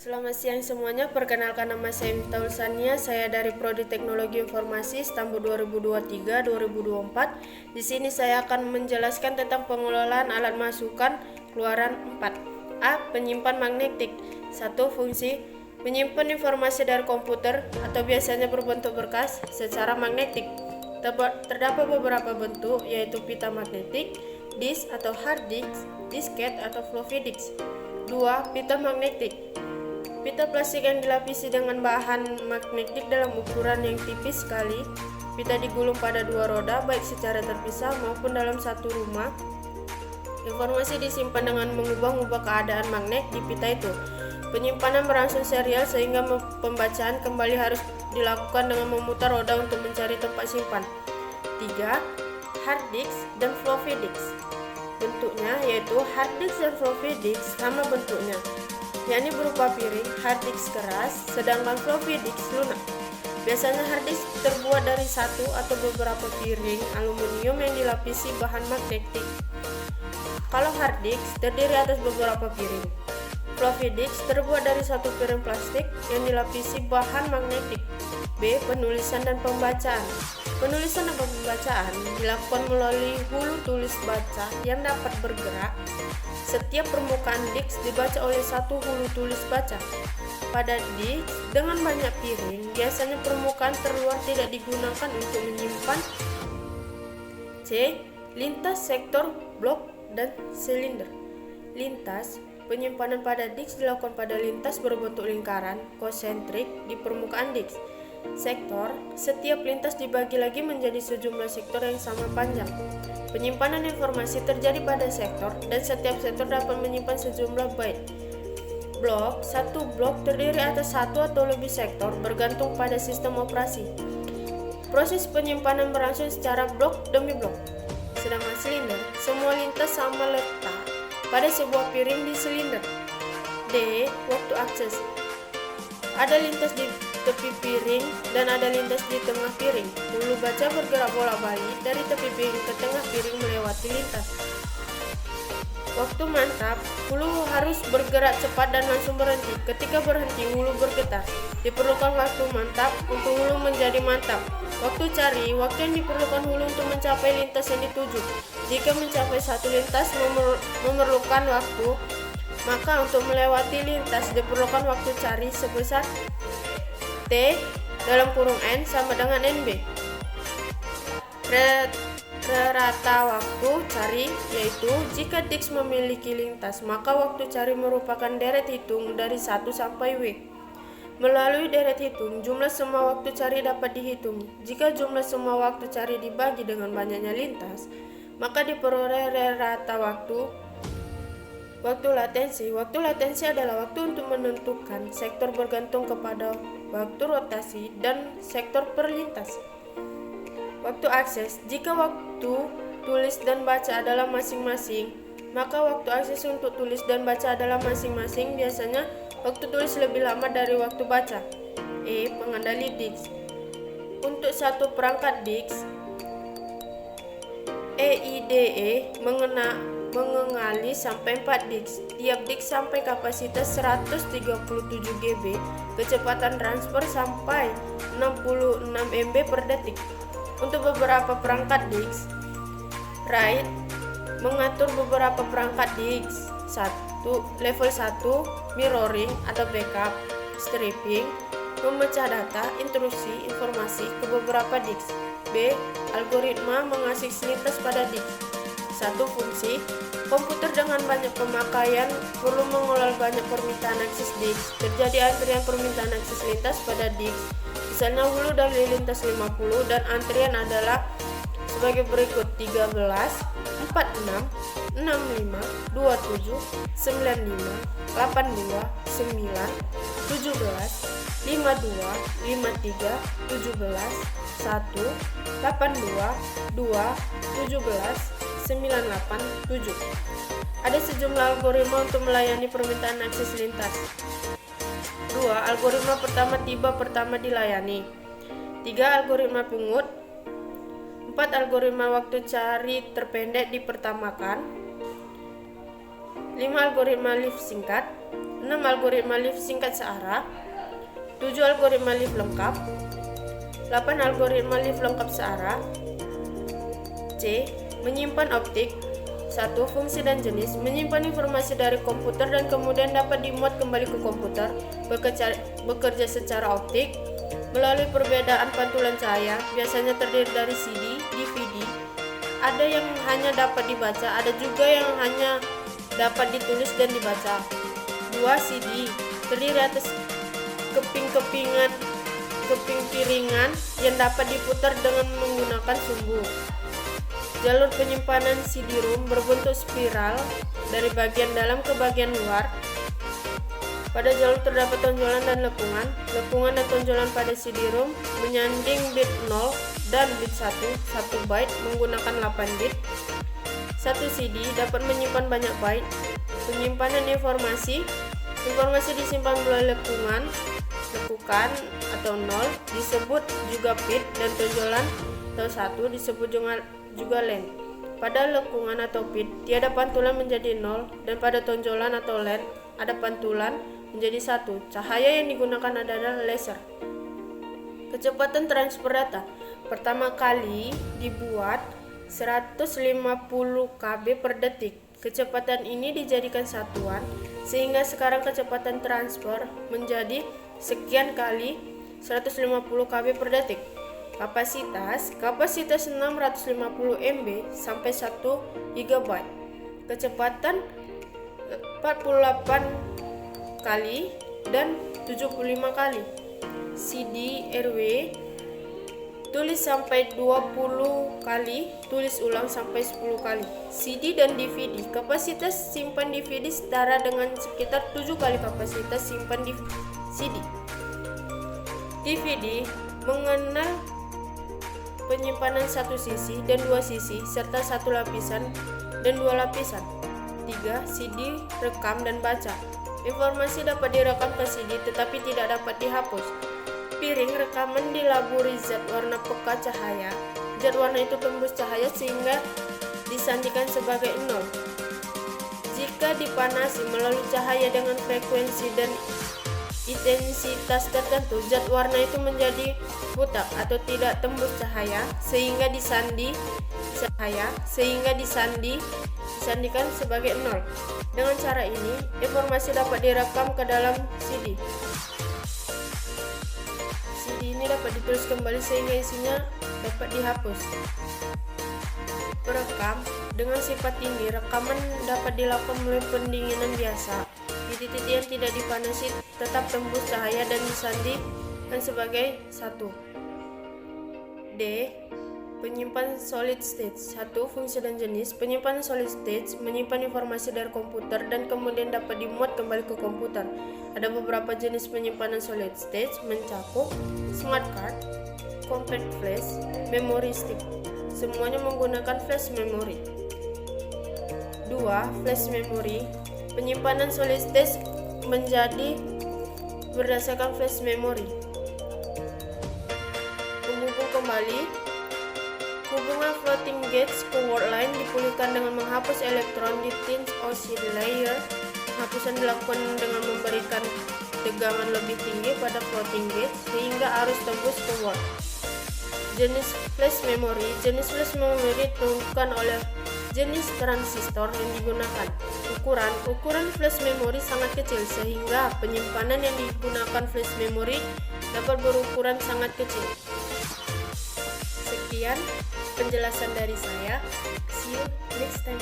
Selamat siang semuanya, perkenalkan nama saya Miftahul Sania, saya dari Prodi Teknologi Informasi Stambul 2023-2024. Di sini saya akan menjelaskan tentang pengelolaan alat masukan keluaran 4. A. Penyimpan magnetik. 1. Fungsi menyimpan informasi dari komputer atau biasanya berbentuk berkas secara magnetik. Terdapat beberapa bentuk, yaitu pita magnetik, disk atau hard disk, disket atau floppy disk. 2. Pita magnetik. Pita plastik yang dilapisi dengan bahan magnetik dalam ukuran yang tipis sekali. Pita digulung pada dua roda, baik secara terpisah maupun dalam satu rumah. Informasi disimpan dengan mengubah-ubah keadaan magnet di pita itu. Penyimpanan berlangsung serial sehingga pembacaan kembali harus dilakukan dengan memutar roda untuk mencari tempat simpan. 3. Hard disk dan floppy disk. Bentuknya yaitu hard disk dan floppy disk sama bentuknya, yakni berupa piring. Hard disk keras, sedangkan floppy disk lunak. Biasanya hard disk terbuat dari satu atau beberapa piring aluminium yang dilapisi bahan magnetik. Kalau hard disk terdiri atas beberapa piring. Floppy disk terbuat dari satu piring plastik yang dilapisi bahan magnetik. B. Penulisan dan pembacaan. Penulisan dan pembacaan dilakukan melalui hulu tulis baca yang dapat bergerak. Setiap permukaan disk dibaca oleh satu hulu tulis baca. Pada disk dengan banyak piring, biasanya permukaan terluar tidak digunakan untuk menyimpan. C. Lintas, sektor, blok, dan silinder. Lintas, penyimpanan pada disk dilakukan pada lintas berbentuk lingkaran konsentrik di permukaan disk. Sektor, setiap lintas dibagi lagi menjadi sejumlah sektor yang sama panjang. Penyimpanan informasi terjadi pada sektor, dan setiap sektor dapat menyimpan sejumlah byte. Blok, satu blok terdiri atas satu atau lebih sektor bergantung pada sistem operasi. Proses penyimpanan berlangsung secara blok demi blok. Sedangkan silinder, semua lintas sama letak pada sebuah piring di silinder. D. Waktu akses. Ada lintas di tepi piring dan ada lintas di tengah piring. Hulu baca bergerak bolak-balik dari tepi piring ke tengah piring melewati lintas. Waktu mantap, hulu harus bergerak cepat dan langsung berhenti. Ketika berhenti, hulu bergetar. Diperlukan waktu mantap untuk hulu menjadi mantap. Waktu cari, waktu yang diperlukan hulu untuk mencapai lintas yang dituju. Jika mencapai satu lintas memerlukan waktu, maka untuk melewati lintas diperlukan waktu cari sebesar T dalam kurung N sama dengan NB. Rata waktu cari yaitu jika disk memiliki lintas, maka waktu cari merupakan deret hitung dari 1 sampai W. Melalui deret hitung, jumlah semua waktu cari dapat dihitung. Jika jumlah semua waktu cari dibagi dengan banyaknya lintas, maka diperoleh rata waktu. Waktu latensi. Waktu latensi adalah waktu untuk menentukan sektor bergantung kepada waktu rotasi dan sektor per lintas. Waktu akses. Jika waktu tulis dan baca adalah masing-masing, maka waktu akses untuk tulis dan baca adalah masing-masing. Biasanya waktu tulis lebih lama dari waktu baca. E. Pengendali disk. Untuk satu perangkat disk, EIDE mengenali sampai 4 disk. Tiap disk sampai kapasitas 137 GB, kecepatan transfer sampai 66 MB per detik. Untuk beberapa perangkat disk, RAID mengatur beberapa perangkat disk. Level 1, mirroring atau backup, stripping, memecah data, intrusi informasi ke beberapa disk. B. Algoritma mengakses lintas pada disk. 1. Fungsi. Komputer dengan banyak pemakaian perlu mengelola banyak permintaan akses disk. Terjadi antrian permintaan akses lintas pada disk. Misalnya hulu dari lintas 50 dan antrian adalah sebagai berikut: 13, 46, 65, 27, 95, 82, 9, 17, 52, 53, 17, 1, 82, 2, 17, 987. Ada sejumlah algoritma untuk melayani permintaan akses lintas. 2. Algoritma pertama tiba pertama dilayani. 3. Algoritma pungut. 4. Algoritma waktu cari terpendek dipertamakan. 5. Algoritma lift singkat. 6. Algoritma lift singkat searah. 7. Algoritma lift lengkap. 8. Algoritma lift lengkap searah. C. Menyimpan optik. 1. Fungsi dan jenis. Menyimpan informasi dari komputer dan kemudian dapat dimuat kembali ke komputer. Bekerja secara optik melalui perbedaan pantulan cahaya, biasanya terdiri dari CD, DVD. Ada yang hanya dapat dibaca, ada juga yang hanya dapat ditulis dan dibaca. 2. CD terdiri atas keping piringan yang dapat diputar dengan menggunakan sumbu. Jalur penyimpanan CD-ROM berbentuk spiral dari bagian dalam ke bagian luar. Pada jalur terdapat tonjolan dan lekungan. Lekungan dan tonjolan pada CD-ROM menyanding bit 0 dan bit 1 byte menggunakan 8 bit. 1 CD dapat menyimpan banyak byte. Penyimpanan informasi disimpan melalui lekukan atau 0 disebut juga bit, dan tonjolan atau 1 disebut juga len. Pada lekungan atau bit tiada pantulan menjadi 0, dan pada tonjolan atau len ada pantulan menjadi 1. Cahaya yang digunakan adalah laser. Kecepatan transfer data pertama kali dibuat 150 kb per detik. Kecepatan ini dijadikan satuan sehingga sekarang kecepatan transfer menjadi sekian kali 150 kb per detik. Kapasitas 650 MB sampai 1 GB. Kecepatan 48 kali dan 75 kali. CD RW tulis sampai 20 kali, tulis ulang sampai 10 kali. CD dan DVD, kapasitas simpan DVD setara dengan sekitar 7 kali kapasitas simpan di CD. DVD mengenal penyimpanan satu sisi dan dua sisi serta satu lapisan dan dua lapisan. 3. CD rekam dan baca. Informasi dapat direkam ke CD tetapi tidak dapat dihapus. Piring rekaman dilaburi zat warna peka cahaya. Zat warna itu tembus cahaya sehingga disandikan sebagai 0. Jika dipanasi melalui cahaya dengan frekuensi dan intensitas tertentu, zat warna itu menjadi butak atau tidak tembus cahaya sehingga disandikan sebagai 0. Dengan cara ini, informasi dapat direkam ke dalam CD. CD ini dapat ditulis kembali sehingga isinya dapat dihapus. Perekam dengan sifat ini, rekaman dapat dilakukan melalui pendinginan biasa. Titik-titik yang tidak dipanasi tetap tembus cahaya dan disandikan sebagai 1. D. Penyimpan solid state. 1. Fungsi dan jenis. Penyimpanan solid state menyimpan informasi dari komputer dan kemudian dapat dimuat kembali ke komputer. Ada beberapa jenis penyimpanan solid state mencakup smart card, compact flash, memory stick. Semuanya menggunakan flash memory. 2. Flash memory. Penyimpanan solid state menjadi berdasarkan flash memory. Menghubung kembali. Hubungan floating gauge ke word line dipulihkan dengan menghapus elektron di thin oxide layer. Penghapusan dilakukan dengan memberikan tegangan lebih tinggi pada floating gauge sehingga arus tembus ke word. Jenis flash memory. Jenis flash memory ditentukan oleh jenis transistor yang digunakan. Ukuran flash memory sangat kecil sehingga penyimpanan yang digunakan flash memory dapat berukuran sangat kecil. Sekian penjelasan dari saya. See you next time.